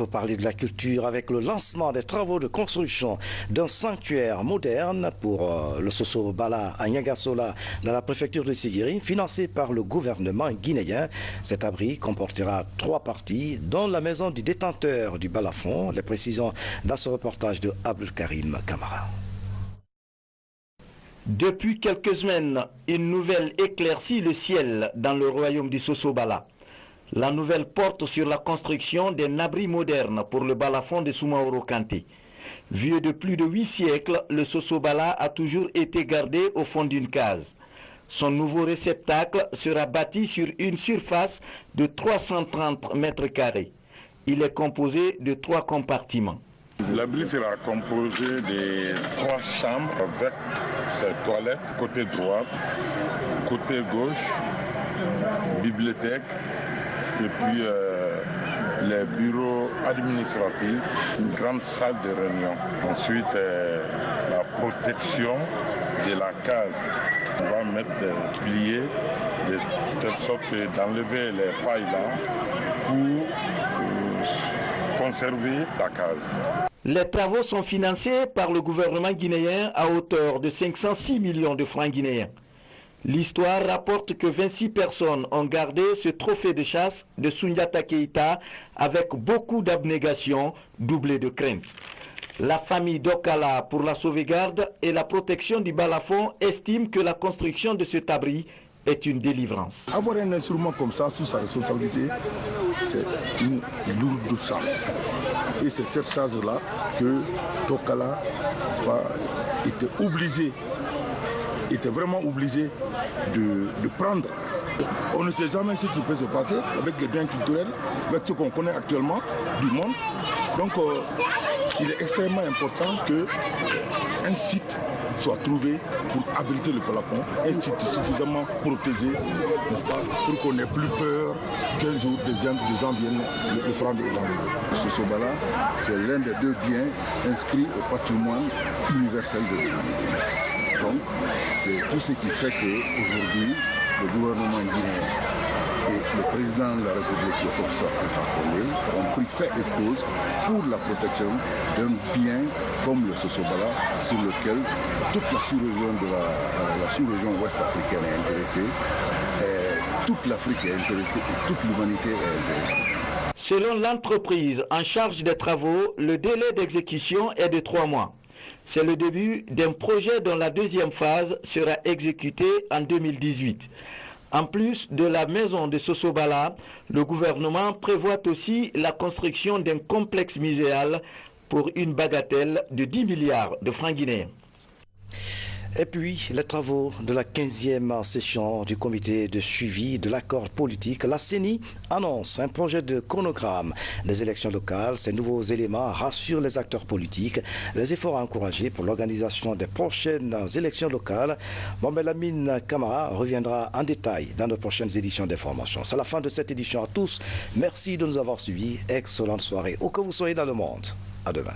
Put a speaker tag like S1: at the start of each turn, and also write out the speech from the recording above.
S1: pour parler de la culture avec le lancement des travaux de construction d'un sanctuaire moderne pour le Soso Bala à Niagasola dans la préfecture de Sigiri, financé par le gouvernement guinéen. Cet abri comportera 3 parties, dont la maison du détenteur du balafon. Les précisions dans ce reportage de Abdul Karim Kamara.
S2: Depuis quelques semaines, une nouvelle éclaircit le ciel dans le royaume du Soso Bala. La nouvelle porte sur la construction d'un abri moderne pour le balafon de Soumaoro Kanté. Vieux de plus de 8 siècles, le Soso Bala a toujours été gardé au fond d'une case. Son nouveau réceptacle sera bâti sur une surface de 330 mètres carrés. Il est composé de 3 compartiments.
S3: L'abri sera composé de 3 chambres avec ses toilettes, côté droit, côté gauche, bibliothèque, et puis les bureaux administratifs, une grande salle de réunion. Ensuite, la protection de la case. On va mettre des piliers de telle sorte d'enlever les pailles là pour conserver la case.
S2: Les travaux sont financés par le gouvernement guinéen à hauteur de 506 millions de francs guinéens. L'histoire rapporte que 26 personnes ont gardé ce trophée de chasse de Soundiata Keïta avec beaucoup d'abnégation, doublée de crainte. La famille d'Okala pour la sauvegarde et la protection du balafon estime que la construction de cet abri est une délivrance.
S4: Avoir un instrument comme ça sous sa responsabilité, c'est une lourde charge. Et c'est cette charge-là que Tokala était vraiment obligé de prendre. On ne sait jamais ce qui peut se passer avec les biens culturels, avec ce qu'on connaît actuellement du monde. Donc il est extrêmement important qu'un site soit trouvé pour abriter le balafon, un site suffisamment protégé, n'est-ce pas, pour qu'on n'ait plus peur qu'un jour des gens viennent le prendre et l'enlever. Ce Soso Bala, c'est l'un des 2 biens inscrits au patrimoine universel de l'humanité. Donc, c'est tout ce qui fait qu'aujourd'hui, le gouvernement guinéen et le président de la République, le professeur Alpha Condé, ont pris fait et cause pour la protection d'un bien comme le Soso Bala, sur lequel toute la sous-région sous-région ouest africaine est intéressée, toute l'Afrique est intéressée et toute l'humanité est intéressée.
S2: Selon l'entreprise en charge des travaux, le délai d'exécution est de 3 mois. C'est le début d'un projet dont la 2e phase sera exécutée en 2018. En plus de la maison de Soso Bala, le gouvernement prévoit aussi la construction d'un complexe muséal pour une bagatelle de 10 milliards de francs guinéens.
S1: Et puis, les travaux de la 15e session du comité de suivi de l'accord politique, la CENI annonce un projet de chronogramme des élections locales. Ces nouveaux éléments rassurent les acteurs politiques. Les efforts encouragés pour l'organisation des prochaines élections locales. Lamine Kamara reviendra en détail dans nos prochaines éditions d'information. C'est la fin de cette édition à tous. Merci de nous avoir suivis. Excellente soirée où que vous soyez dans le monde. À demain.